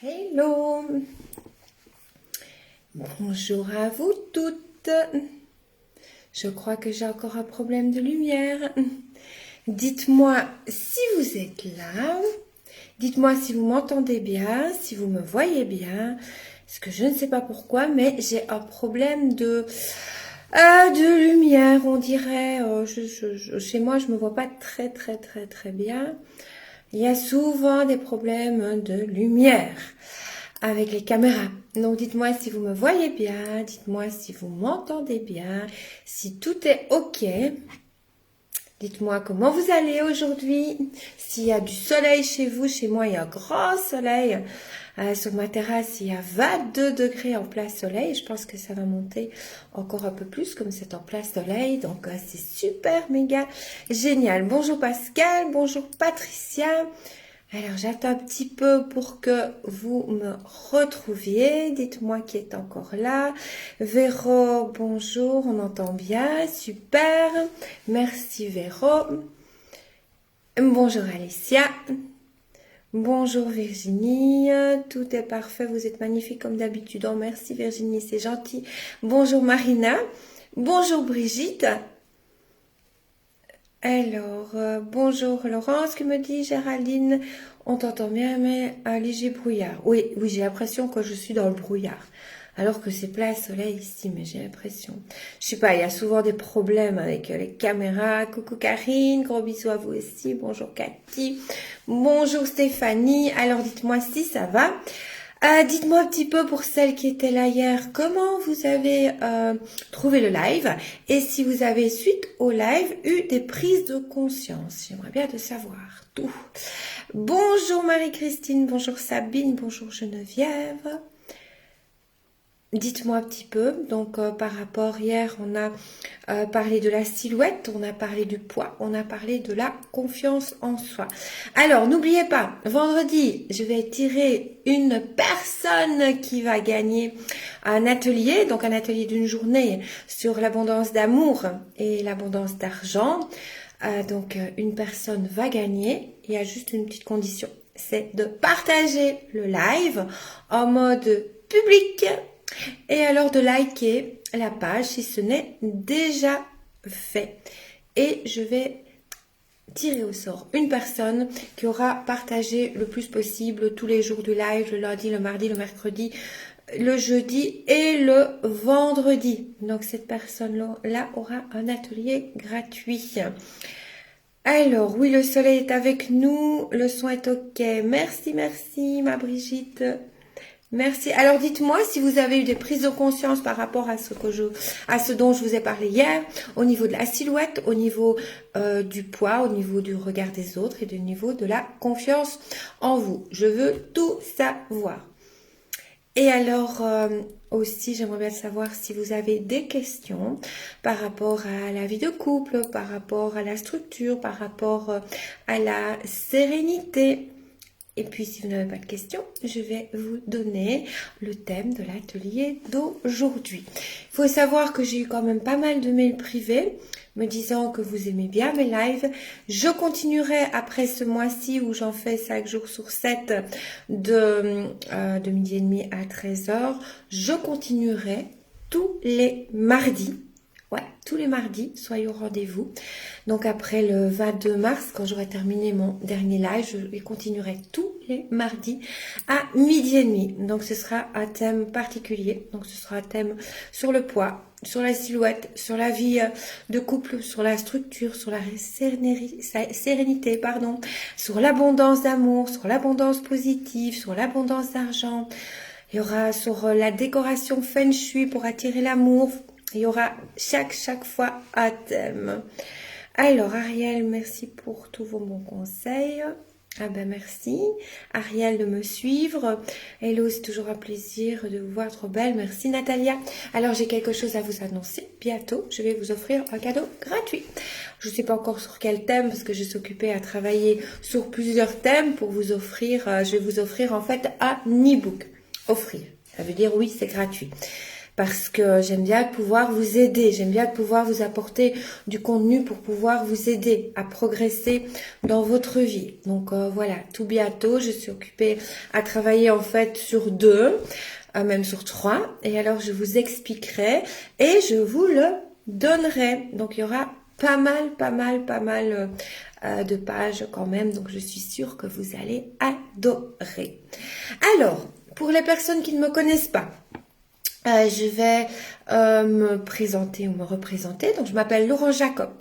Hello, bonjour à vous toutes. Je crois que j'ai encore un problème de lumière. Dites-moi si vous êtes là. Dites-moi si vous m'entendez bien, si vous me voyez bien. Parce que je ne sais pas pourquoi, mais j'ai un problème de lumière, on dirait. Chez moi, je me vois pas très bien. Il y a souvent des problèmes de lumière avec les caméras. Donc dites-moi si vous me voyez bien, dites-moi si vous m'entendez bien, si tout est ok. Dites-moi comment vous allez aujourd'hui, s'il y a du soleil chez vous. Chez moi il y a un grand soleil. Sur ma terrasse il y a 22 degrés en plein soleil. Je pense que ça va monter encore un peu plus comme c'est en plein soleil. Donc c'est super méga génial. Bonjour Pascal, bonjour Patricia. Alors, j'attends un petit peu pour que vous me retrouviez. Dites-moi qui est encore là. Véro, bonjour, on entend bien. Super. Merci Véro. Bonjour Alicia. Bonjour Virginie. Tout est parfait. Vous êtes magnifique comme d'habitude. Oh, merci Virginie, c'est gentil. Bonjour Marina. Bonjour Brigitte. Alors, bonjour Laurence qui me dit Géraldine, on t'entend bien mais un léger brouillard. Oui, j'ai l'impression que je suis dans le brouillard. Alors que c'est plein soleil ici, mais j'ai l'impression. Je sais pas, il y a souvent des problèmes avec les caméras. Coucou Karine, gros bisous à vous aussi. Bonjour Cathy. Bonjour Stéphanie. Alors dites-moi si ça va. Dites-moi un petit peu pour celles qui étaient là hier, comment vous avez trouvé le live et si vous avez suite au live eu des prises de conscience. J'aimerais bien de savoir tout. Bonjour Marie-Christine, bonjour Sabine, bonjour Geneviève. Dites-moi un petit peu, donc par rapport, hier on a parlé de la silhouette, on a parlé du poids, on a parlé de la confiance en soi. Alors n'oubliez pas, vendredi, je vais tirer une personne qui va gagner un atelier, donc un atelier d'une journée sur l'abondance d'amour et l'abondance d'argent. Donc une personne va gagner, il y a juste une petite condition, c'est de partager le live en mode public. Et alors de liker la page si ce n'est déjà fait. Et je vais tirer au sort une personne qui aura partagé le plus possible tous les jours du live, le lundi, le mardi, le mercredi, le jeudi et le vendredi. Donc cette personne-là aura un atelier gratuit. Alors oui, le soleil est avec nous, le son est ok. Merci ma Brigitte. Merci. Alors dites-moi si vous avez eu des prises de conscience par rapport à ce dont je vous ai parlé hier, au niveau de la silhouette, au niveau du poids, au niveau du regard des autres et du niveau de la confiance en vous. Je veux tout savoir. Et alors aussi, j'aimerais bien savoir si vous avez des questions par rapport à la vie de couple, par rapport à la structure, par rapport à la sérénité. Et puis, si vous n'avez pas de questions, je vais vous donner le thème de l'atelier d'aujourd'hui. Il faut savoir que j'ai eu quand même pas mal de mails privés me disant que vous aimez bien mes lives. Je continuerai après ce mois-ci où j'en fais 5 jours sur 7 de midi et demi à 13h. Je continuerai tous les mardis. Ouais, tous les mardis, soyez au rendez-vous. Donc après le 22 mars, quand j'aurai terminé mon dernier live, je continuerai tous les mardis à midi et demi. Donc ce sera un thème particulier. Donc ce sera un thème sur le poids, sur la silhouette, sur la vie de couple, sur la structure, sur la sérénité, pardon, sur l'abondance d'amour, sur l'abondance positive, sur l'abondance d'argent. Il y aura sur la décoration feng shui pour attirer l'amour. Il y aura chaque fois un thème. Alors Ariel, merci pour tous vos bons conseils. Ah ben merci Ariel de me suivre. Hello, c'est toujours un plaisir de vous voir, trop belle. Merci Natalia. Alors j'ai quelque chose à vous annoncer. Bientôt, je vais vous offrir un cadeau gratuit. Je ne sais pas encore sur quel thème parce que je suis occupée à travailler sur plusieurs thèmes pour vous offrir. Je vais vous offrir en fait un e-book. Offrir, ça veut dire oui, c'est gratuit. parce que j'aime bien pouvoir vous aider, j'aime bien pouvoir vous apporter du contenu pour pouvoir vous aider à progresser dans votre vie. Donc voilà, tout bientôt, je suis occupée à travailler en fait sur 2, même sur 3, et alors je vous expliquerai et je vous le donnerai. Donc il y aura pas mal de pages quand même, donc je suis sûre que vous allez adorer. Alors, pour les personnes qui ne me connaissent pas, je vais me présenter ou me représenter. Donc, je m'appelle Laurent Jacob.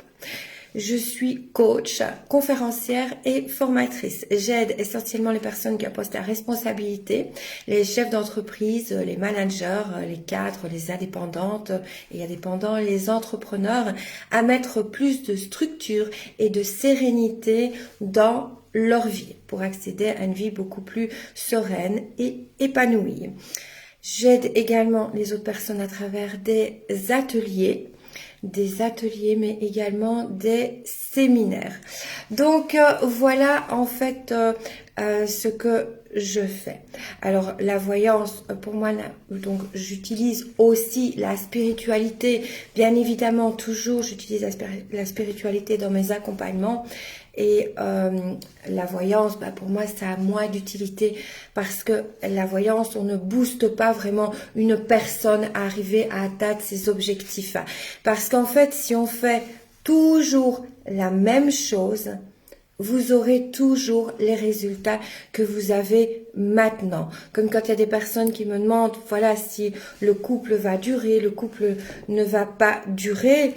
Je suis coach, conférencière et formatrice. J'aide essentiellement les personnes qui ont un poste à responsabilité, les chefs d'entreprise, les managers, les cadres, les indépendantes et indépendants, les entrepreneurs à mettre plus de structure et de sérénité dans leur vie pour accéder à une vie beaucoup plus sereine et épanouie. J'aide également les autres personnes à travers des ateliers, mais également des séminaires. Donc voilà en fait ce que je fais. Alors la voyance, pour moi, donc j'utilise aussi la spiritualité. Bien évidemment, toujours j'utilise la spiritualité dans mes accompagnements. Et la voyance, pour moi, ça a moins d'utilité parce que la voyance, on ne booste pas vraiment une personne à arriver à atteindre ses objectifs. Parce qu'en fait, si on fait toujours la même chose, vous aurez toujours les résultats que vous avez maintenant. Comme quand il y a des personnes qui me demandent, voilà, si le couple va durer, le couple ne va pas durer.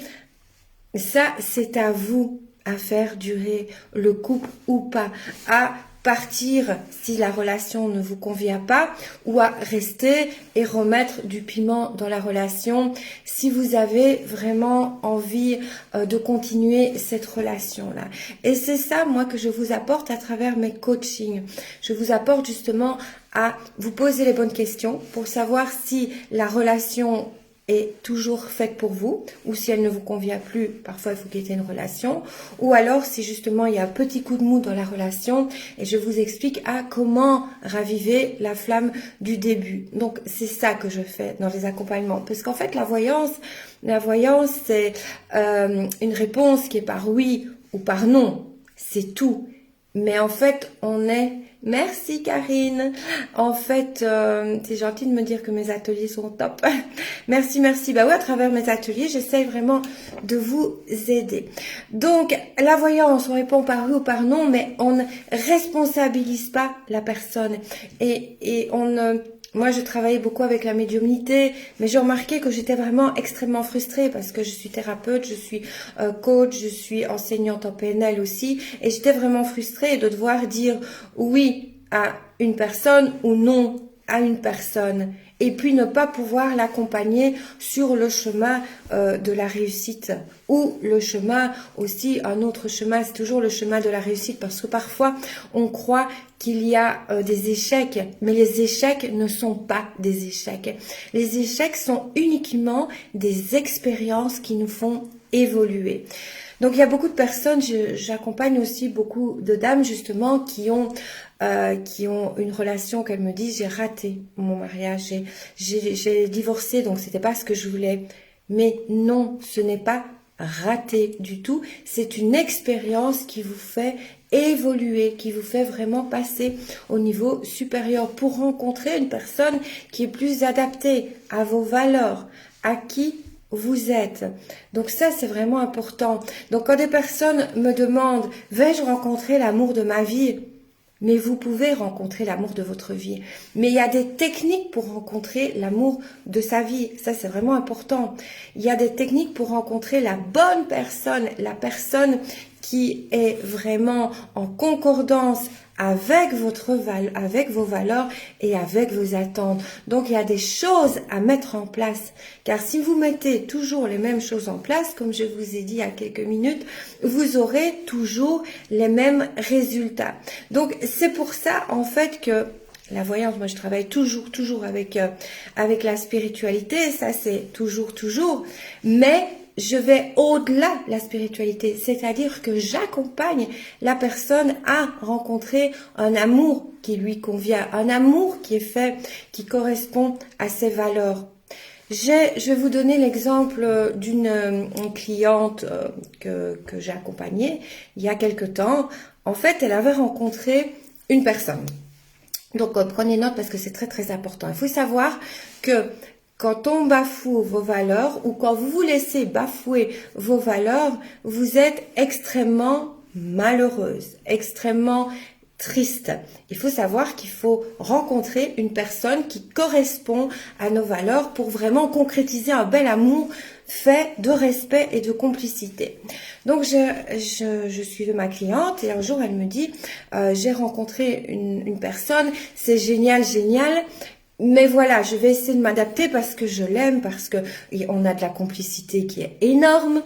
Ça, c'est à vous à faire durer le couple ou pas, à partir si la relation ne vous convient pas ou à rester et remettre du piment dans la relation si vous avez vraiment envie de continuer cette relation-là. Et c'est ça, moi, que je vous apporte à travers mes coachings. Je vous apporte justement à vous poser les bonnes questions pour savoir si la relation est toujours faite pour vous, ou si elle ne vous convient plus, parfois il faut quitter une relation, ou alors si justement il y a un petit coup de mou dans la relation, et je vous explique comment raviver la flamme du début. Donc c'est ça que je fais dans les accompagnements, parce qu'en fait la voyance c'est une réponse qui est par oui ou par non, c'est tout. Mais en fait, Merci Karine. En fait, c'est gentil de me dire que mes ateliers sont top. Merci. Bah oui, à travers mes ateliers, j'essaie vraiment de vous aider. Donc, la voyance, on répond par oui ou par non, mais on ne responsabilise pas la personne. Et moi, je travaillais beaucoup avec la médiumnité, mais j'ai remarqué que j'étais vraiment extrêmement frustrée parce que je suis thérapeute, je suis coach, je suis enseignante en PNL aussi, et j'étais vraiment frustrée de devoir dire oui à une personne ou non à une personne, et puis ne pas pouvoir l'accompagner sur le chemin de la réussite, ou le chemin aussi, un autre chemin, c'est toujours le chemin de la réussite, parce que parfois on croit qu'il y a des échecs, mais les échecs ne sont pas des échecs. Les échecs sont uniquement des expériences qui nous font évoluer. Donc il y a beaucoup de personnes, j'accompagne aussi beaucoup de dames justement qui ont une relation qu'elles me disent j'ai raté mon mariage, j'ai divorcé, donc c'était pas ce que je voulais. Mais non, ce n'est pas raté du tout, c'est une expérience qui vous fait évoluer, qui vous fait vraiment passer au niveau supérieur pour rencontrer une personne qui est plus adaptée à vos valeurs, à qui vous êtes. Donc ça, c'est vraiment important. Donc quand des personnes me demandent, vais-je rencontrer l'amour de ma vie? Mais vous pouvez rencontrer l'amour de votre vie. Mais il y a des techniques pour rencontrer l'amour de sa vie. Ça, c'est vraiment important. Il y a des techniques pour rencontrer la bonne personne, la personne qui est vraiment en concordance avec vos valeurs et avec vos attentes. Donc, il y a des choses à mettre en place. Car si vous mettez toujours les mêmes choses en place, comme je vous ai dit il y a quelques minutes, vous aurez toujours les mêmes résultats. Donc, c'est pour ça, en fait, que la voyance, moi, je travaille toujours avec la spiritualité. Ça, c'est toujours. Mais je vais au-delà de la spiritualité, c'est-à-dire que j'accompagne la personne à rencontrer un amour qui lui convient, un amour qui est fait, qui correspond à ses valeurs. Je vais vous donner l'exemple d'une cliente que j'ai accompagnée il y a quelque temps. En fait, elle avait rencontré une personne. Donc, prenez note parce que c'est très très important. Il faut savoir que quand on bafoue vos valeurs ou quand vous vous laissez bafouer vos valeurs, vous êtes extrêmement malheureuse, extrêmement triste. Il faut savoir qu'il faut rencontrer une personne qui correspond à nos valeurs pour vraiment concrétiser un bel amour fait de respect et de complicité. Donc je suis ma cliente et un jour elle me dit j'ai rencontré une personne, c'est génial, génial. Mais voilà, je vais essayer de m'adapter parce que je l'aime, parce que on a de la complicité qui est énorme,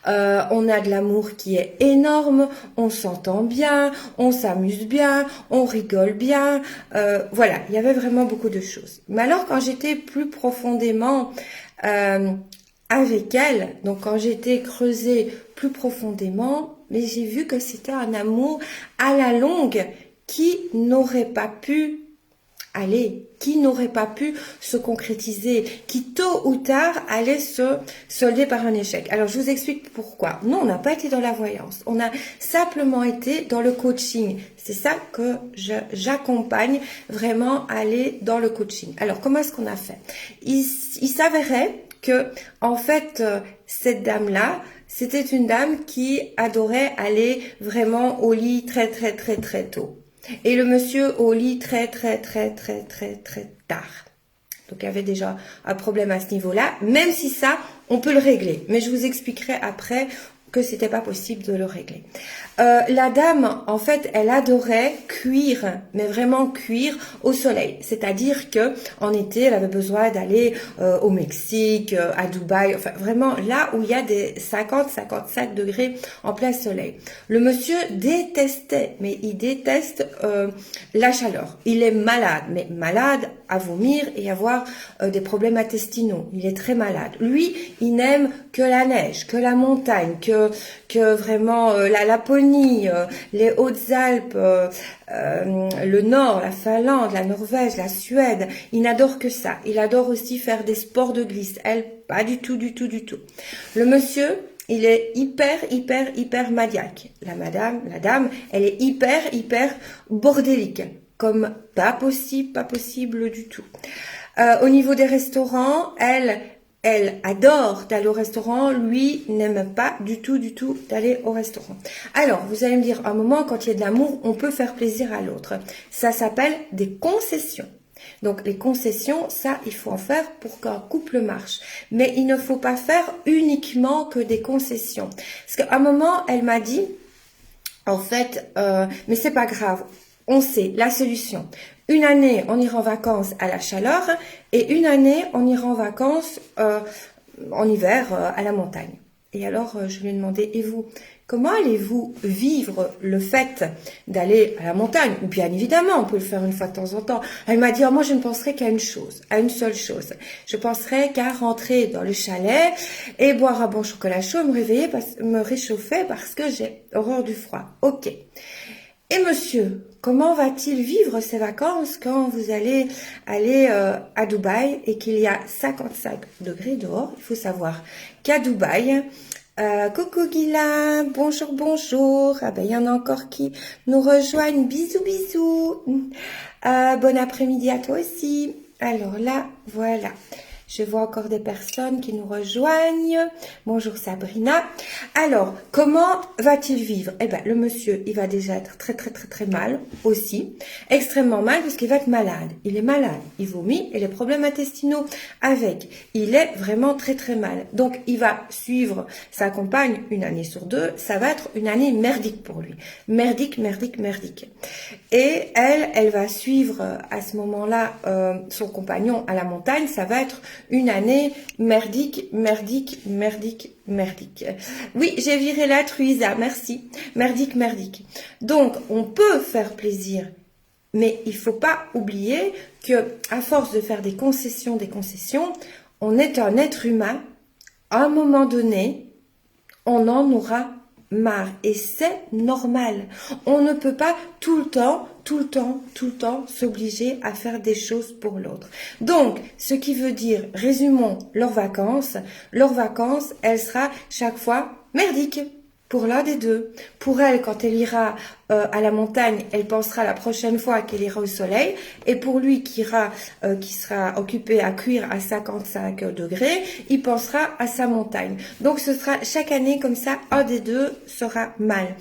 on a de l'amour qui est énorme, on s'entend bien, on s'amuse bien, on rigole bien. Voilà, il y avait vraiment beaucoup de choses. Mais alors quand j'étais plus profondément avec elle, donc quand j'étais creusée plus profondément, mais j'ai vu que c'était un amour à la longue qui n'aurait pas pu qui n'aurait pas pu se concrétiser, qui tôt ou tard allait se solder par un échec. Alors je vous explique pourquoi. Non, on n'a pas été dans la voyance, on a simplement été dans le coaching. C'est ça que j'accompagne vraiment à aller dans le coaching. Alors comment est-ce qu'on a fait? Il s'avérait que en fait cette dame-là, c'était une dame qui adorait aller vraiment au lit très très très très tôt. Et le monsieur au lit très tard. Donc il y avait déjà un problème à ce niveau-là, même si ça, on peut le régler. Mais je vous expliquerai après que c'était pas possible de le régler. La dame, en fait, elle adorait cuire, mais vraiment cuire au soleil. C'est-à-dire que en été, elle avait besoin d'aller au Mexique, à Dubaï, enfin vraiment là où il y a des 50-55 degrés en plein soleil. Le monsieur détestait, mais il déteste la chaleur. Il est malade, mais malade à vomir et avoir des problèmes intestinaux. Il est très malade. Lui, il n'aime que la neige, que la montagne, que vraiment la Laponie, les Hautes-Alpes, le Nord, la Finlande, la Norvège, la Suède. Il n'adore que ça. Il adore aussi faire des sports de glisse. Elle, pas du tout, du tout, du tout. Le monsieur, il est hyper maniaque. La dame, elle est hyper bordélique. Comme pas possible du tout. Au niveau des restaurants, elle adore d'aller au restaurant, lui n'aime pas du tout d'aller au restaurant. Alors, vous allez me dire, à un moment, quand il y a de l'amour, on peut faire plaisir à l'autre. Ça s'appelle des concessions. Donc, les concessions, ça, il faut en faire pour qu'un couple marche. Mais il ne faut pas faire uniquement que des concessions. Parce qu'à un moment, elle m'a dit, en fait, mais c'est pas grave. On sait la solution. Une année, on ira en vacances à la chaleur et une année, on ira en vacances en hiver à la montagne. Et alors, je lui ai demandé, et vous, comment allez-vous vivre le fait d'aller à la montagne? Ou bien évidemment, on peut le faire une fois de temps en temps. Elle m'a dit, oh, moi, je ne penserai qu'à une chose, à une seule chose. Je penserai qu'à rentrer dans le chalet et boire un bon chocolat chaud, me réchauffer parce que j'ai horreur du froid. Ok. Et monsieur, comment va-t-il vivre ses vacances quand vous allez aller à Dubaï et qu'il y a 55 degrés dehors? Il faut savoir qu'à Dubaï, coucou Guylain, bonjour. Ah ben il y en a encore qui nous rejoignent. Bisous. Bon après-midi à toi aussi. Alors là, voilà. Je vois encore des personnes qui nous rejoignent. Bonjour Sabrina. Alors, comment va-t-il vivre? Eh ben, le monsieur, il va déjà être très mal aussi. Extrêmement mal parce qu'il va être malade. Il est malade. Il vomit et les problèmes intestinaux avec. Il est vraiment très mal. Donc, il va suivre sa compagne une année sur deux. Ça va être une année merdique pour lui. Merdique. Et elle va suivre à ce moment-là son compagnon à la montagne. Ça va être une année merdique. Oui, j'ai viré la truisa, merci. Merdique. Donc, on peut faire plaisir, mais il faut pas oublier que à force de faire des concessions, on est un être humain. À un moment donné, on en aura marre et c'est normal. On ne peut pas tout le temps tout le temps s'obliger à faire des choses pour l'autre. Donc, ce qui veut dire, résumons leurs vacances, elle sera chaque fois merdique. Pour l'un des deux. Pour elle, quand elle ira à la montagne, elle pensera la prochaine fois qu'elle ira au soleil. Et pour lui qui sera occupé à cuire à 55 degrés, il pensera à sa montagne. Donc ce sera chaque année comme ça, un des deux sera mal.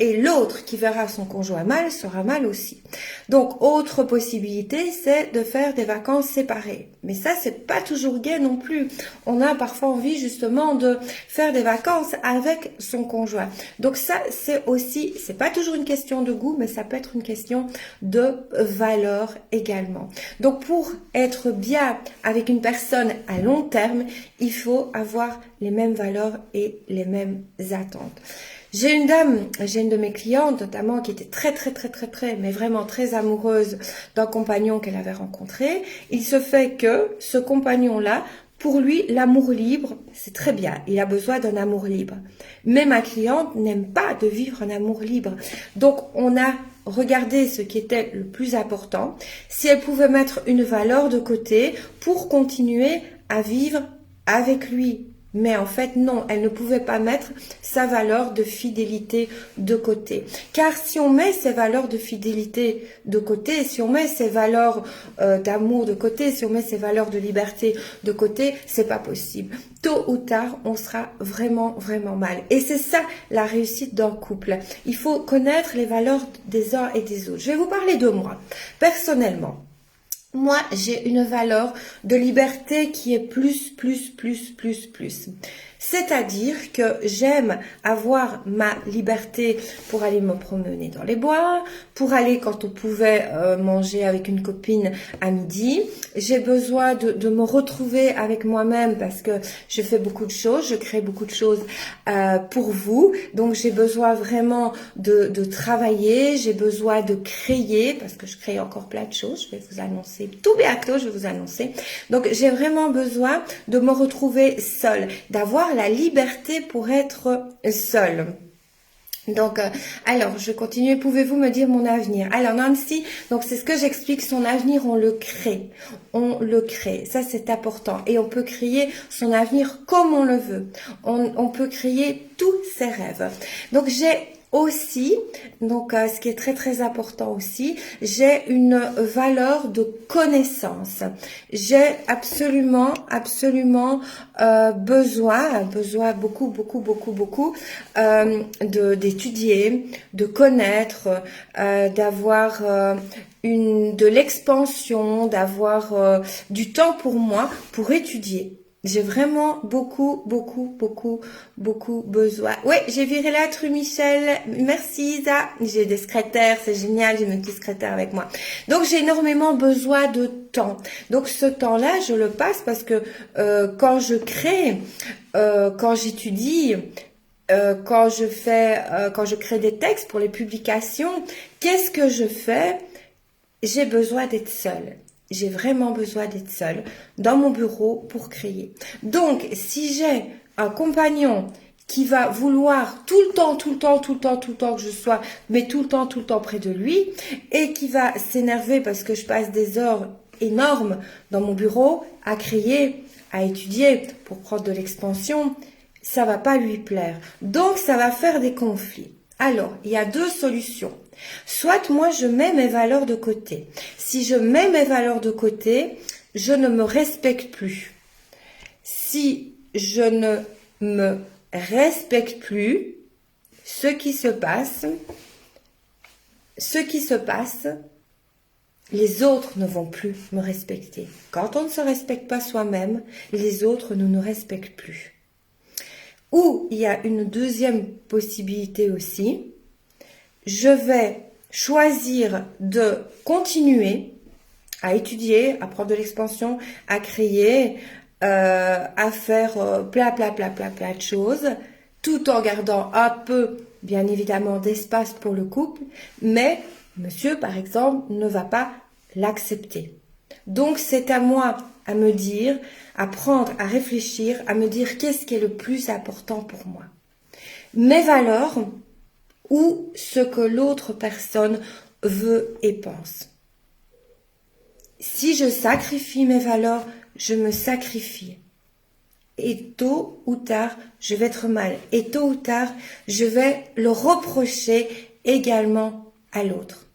Et l'autre qui verra son conjoint mal sera mal aussi. Donc, autre possibilité, c'est de faire des vacances séparées. Mais ça, c'est pas toujours gai non plus. On a parfois envie justement de faire des vacances avec son conjoint. Donc ça, c'est pas toujours une question de goût, mais ça peut être une question de valeur également. Donc, pour être bien avec une personne à long terme, il faut avoir les mêmes valeurs et les mêmes attentes. J'ai une de mes clientes notamment qui était très, mais vraiment très amoureuse d'un compagnon qu'elle avait rencontré. Il se fait que ce compagnon-là, pour lui, l'amour libre, c'est très bien. Il a besoin d'un amour libre. Mais ma cliente n'aime pas de vivre un amour libre. Donc, on a regardé ce qui était le plus important, si elle pouvait mettre une valeur de côté pour continuer à vivre avec lui. Mais en fait, non, elle ne pouvait pas mettre sa valeur de fidélité de côté. Car si on met ses valeurs de fidélité de côté, si on met ses valeurs d'amour de côté, si on met ses valeurs de liberté de côté, c'est pas possible. Tôt ou tard, on sera vraiment mal. Et c'est ça la réussite d'un couple. Il faut connaître les valeurs des uns et des autres. Je vais vous parler de moi. Personnellement, moi, j'ai une valeur de liberté qui est plus. C'est-à-dire que j'aime avoir ma liberté pour aller me promener dans les bois, pour aller quand on pouvait manger avec une copine à midi. J'ai besoin de me retrouver avec moi-même parce que je fais beaucoup de choses, je crée beaucoup de choses pour vous. Donc j'ai besoin vraiment de travailler, j'ai besoin de créer parce que je crée encore plein de choses. Je vais vous annoncer tout bientôt, je vais vous annoncer. Donc j'ai vraiment besoin de me retrouver seule, d'avoir la liberté pour être seule. Donc, alors, je continue. Pouvez-vous me dire mon avenir? Alors, Nancy, donc c'est ce que j'explique, son avenir, on le crée. On le crée. Ça, c'est important. Et on peut créer son avenir comme on le veut. On peut créer tous ses rêves. Donc, j'ai aussi, donc ce qui est très important aussi, j'ai une valeur de connaissance. J'ai absolument besoin beaucoup d'étudier, de connaître, d'avoir de l'expansion, d'avoir du temps pour moi pour étudier. J'ai vraiment beaucoup besoin. Ouais, j'ai viré l'être, Michel. Merci, Isa. J'ai des secrétaires, c'est génial, j'ai mes petits secrétaires avec moi. Donc, j'ai énormément besoin de temps. Donc, ce temps-là, je le passe parce que quand je crée, quand j'étudie, quand je crée des textes pour les publications, qu'est-ce que je fais? J'ai besoin d'être seule. J'ai vraiment besoin d'être seule dans mon bureau pour créer. Donc, si j'ai un compagnon qui va vouloir tout le temps que je sois, mais tout le temps près de lui, et qui va s'énerver parce que je passe des heures énormes dans mon bureau à créer, à étudier pour prendre de l'expansion, ça va pas lui plaire. Donc, ça va faire des conflits. Alors, il y a deux solutions. Soit moi, je mets mes valeurs de côté. Si je mets mes valeurs de côté, je ne me respecte plus. Si je ne me respecte plus, ce qui se passe, les autres ne vont plus me respecter. Quand on ne se respecte pas soi-même, les autres ne nous respectent plus. Ou il y a une deuxième possibilité aussi, je vais choisir de continuer à étudier, à prendre de l'expansion, à créer, à faire plein de choses, tout en gardant un peu, bien évidemment, d'espace pour le couple, mais monsieur, par exemple, ne va pas l'accepter. Donc, c'est à moi à me dire, à prendre, à réfléchir, à me dire qu'est-ce qui est le plus important pour moi. Mes valeurs ou ce que l'autre personne veut et pense. Si je sacrifie mes valeurs, je me sacrifie. Et tôt ou tard, je vais être mal. Et tôt ou tard, je vais le reprocher également à l'autre.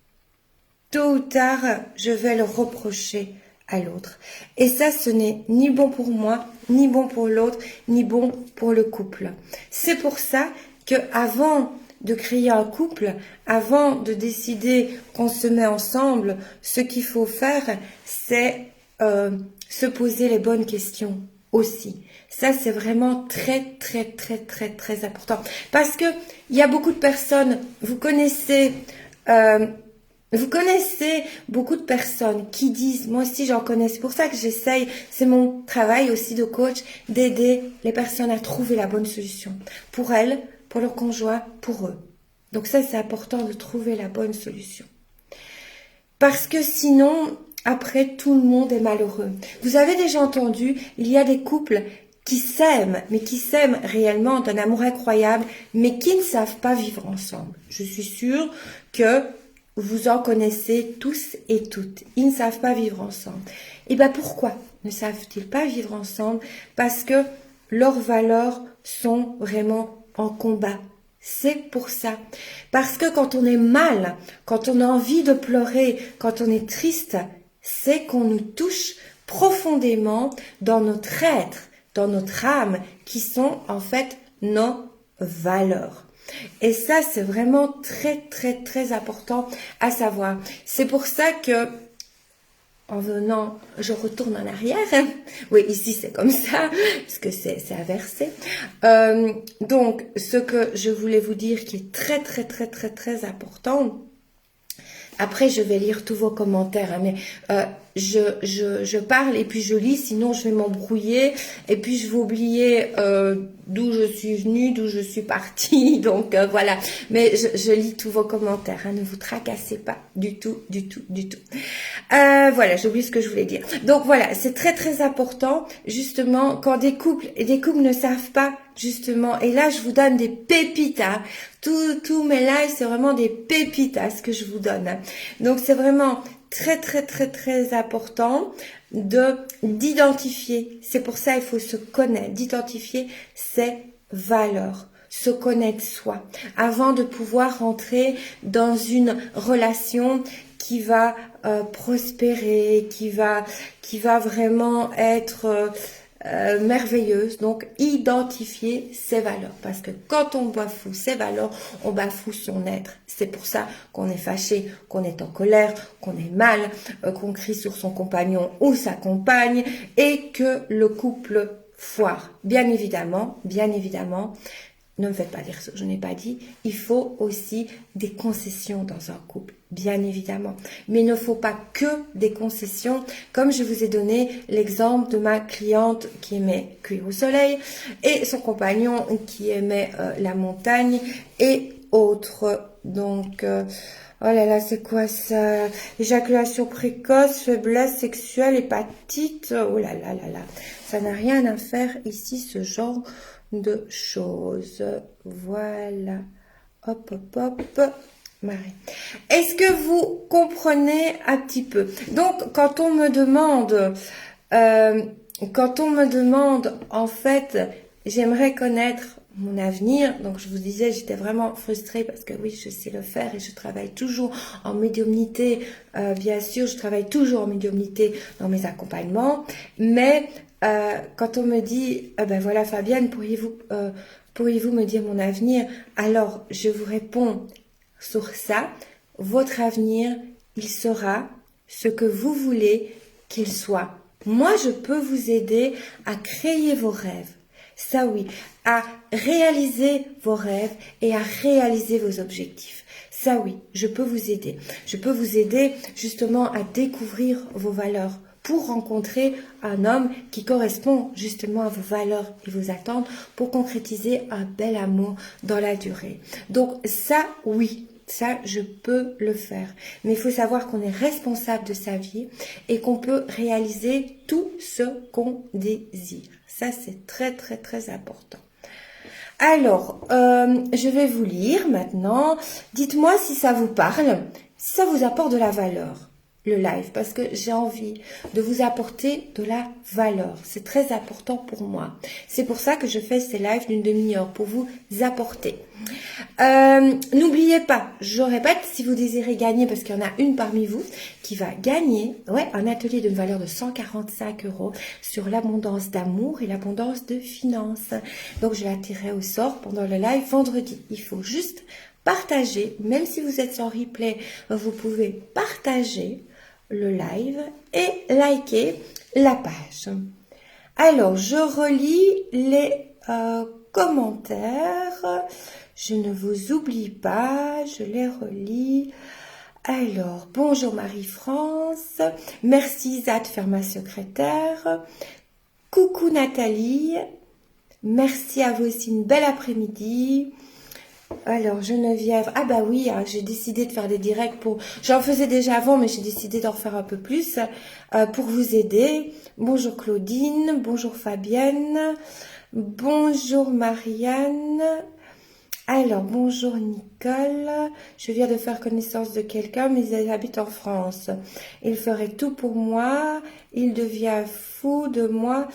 Tôt ou tard, je vais le reprocher à l'autre. Et ça, ce n'est ni bon pour moi, ni bon pour l'autre, ni bon pour le couple. C'est pour ça que avant de créer un couple, avant de décider qu'on se met ensemble, ce qu'il faut faire, c'est se poser les bonnes questions aussi. Ça, c'est vraiment très, très, très, très, très important. Parce que il y a beaucoup de personnes, vous connaissez beaucoup de personnes qui disent, moi aussi j'en connais, c'est pour ça que j'essaye, c'est mon travail aussi de coach, d'aider les personnes à trouver la bonne solution. Pour elles, pour leur conjoint, pour eux. Donc ça, c'est important de trouver la bonne solution. Parce que sinon, après, tout le monde est malheureux. Vous avez déjà entendu, il y a des couples qui s'aiment, mais qui s'aiment réellement d'un amour incroyable, mais qui ne savent pas vivre ensemble. Je suis sûre que vous en connaissez tous et toutes. Ils ne savent pas vivre ensemble. Et bien pourquoi ne savent-ils pas vivre ensemble? Parce que leurs valeurs sont vraiment en combat. C'est pour ça. Parce que quand on est mal, quand on a envie de pleurer, quand on est triste, c'est qu'on nous touche profondément dans notre être, dans notre âme, qui sont en fait nos valeurs. Et ça, c'est vraiment très, très, très important à savoir. C'est pour ça que, en venant, je retourne en arrière. Oui, ici, c'est comme ça, parce que c'est inversé. Donc, ce que je voulais vous dire qui est très, très, très, très, très important. Après, je vais lire tous vos commentaires, hein, mais je parle et puis je lis, sinon je vais m'embrouiller et puis je vais oublier d'où je suis venue, d'où je suis partie. Donc voilà, mais je lis tous vos commentaires, hein, ne vous tracassez pas du tout, du tout, du tout. Voilà, j'ai oublié ce que je voulais dire. Donc voilà, c'est très très important justement quand des couples ne savent pas justement, et là je vous donne des pépites, hein. Tous mes lives, c'est vraiment des pépites à ce que je vous donne. Hein. Donc c'est vraiment très très très très important d'identifier. C'est pour ça il faut se connaître, d'identifier ses valeurs, se connaître soi, avant de pouvoir rentrer dans une relation qui va prospérer, qui va vraiment être merveilleuse. Donc identifier ses valeurs, parce que quand on bafoue ses valeurs, on bafoue son être. C'est pour ça qu'on est fâché, qu'on est en colère, qu'on est mal, qu'on crie sur son compagnon ou sa compagne et que le couple foire. Bien évidemment, ne me faites pas dire ça, je n'ai pas dit. Il faut aussi des concessions dans un couple, bien évidemment. Mais il ne faut pas que des concessions. Comme je vous ai donné l'exemple de ma cliente qui aimait cuire au soleil et son compagnon qui aimait la montagne et autres. Donc, oh là là, c'est quoi ça? Éjaculation précoce, faiblesse sexuelle, hépatite. Oh là là là là. Ça n'a rien à faire ici, ce genre de choses. Voilà. Hop, hop, hop. Marie. Est-ce que vous comprenez un petit peu? Donc, quand on me demande, en fait, j'aimerais connaître mon avenir. Donc, je vous disais, j'étais vraiment frustrée parce que oui, je sais le faire et je travaille toujours en médiumnité. Bien sûr, je travaille toujours en médiumnité dans mes accompagnements. Mais quand on me dit, ben voilà Fabienne, pourriez-vous me dire mon avenir? Alors, je vous réponds sur ça. Votre avenir, il sera ce que vous voulez qu'il soit. Moi, je peux vous aider à créer vos rêves. Ça oui, à réaliser vos rêves et à réaliser vos objectifs. Ça oui, je peux vous aider. Je peux vous aider justement à découvrir vos valeurs pour rencontrer un homme qui correspond justement à vos valeurs et vos attentes pour concrétiser un bel amour dans la durée. Donc ça oui. Ça, je peux le faire. Mais il faut savoir qu'on est responsable de sa vie et qu'on peut réaliser tout ce qu'on désire. Ça, c'est très, très, très important. Alors, je vais vous lire maintenant. Dites-moi si ça vous parle si ça vous apporte de la valeur, le live, parce que j'ai envie de vous apporter de la valeur. C'est très important pour moi. C'est pour ça que je fais ces lives d'une demi-heure, pour vous apporter. N'oubliez pas, je répète, si vous désirez gagner, parce qu'il y en a une parmi vous qui va gagner un atelier d'une valeur de 145 € sur l'abondance d'amour et l'abondance de finances. Donc, je la tirerai au sort pendant le live vendredi. Il faut juste partager, même si vous êtes en replay, vous pouvez partager le live et liker la page. Alors, je relis les commentaires. Je ne vous oublie pas, je les relis. Alors, bonjour Marie-France. Merci Isa de faire ma secrétaire. Coucou Nathalie. Merci à vous aussi, une belle après-midi. Alors, Geneviève, ah bah oui, hein, j'ai décidé de faire des directs pour... J'en faisais déjà avant, mais j'ai décidé d'en faire un peu plus pour vous aider. Bonjour Claudine, bonjour Fabienne, bonjour Marianne. Alors, bonjour Nicole. Je viens de faire connaissance de quelqu'un, mais il habite en France. Il ferait tout pour moi. Il devient fou de moi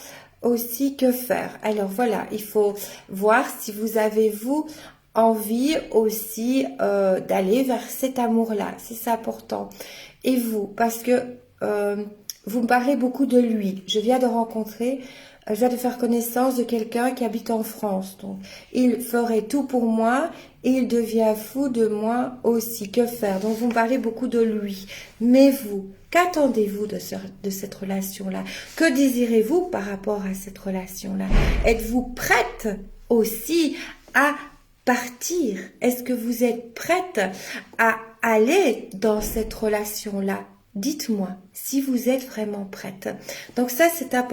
aussi. Que faire? Alors voilà, il faut voir si vous avez, vous, envie aussi d'aller vers cet amour-là. C'est important. Et vous, parce que vous me parlez beaucoup de lui. Je viens de faire connaissance de quelqu'un qui habite en France. Donc, il ferait tout pour moi et il devient fou de moi aussi. Que faire? Donc, vous me parlez beaucoup de lui. Mais vous, qu'attendez-vous de cette relation-là? Que désirez-vous par rapport à cette relation-là? Êtes-vous prête aussi à partir? Est-ce que vous êtes prête à aller dans cette relation-là? Dites-moi si vous êtes vraiment prête. Donc ça, c'est important.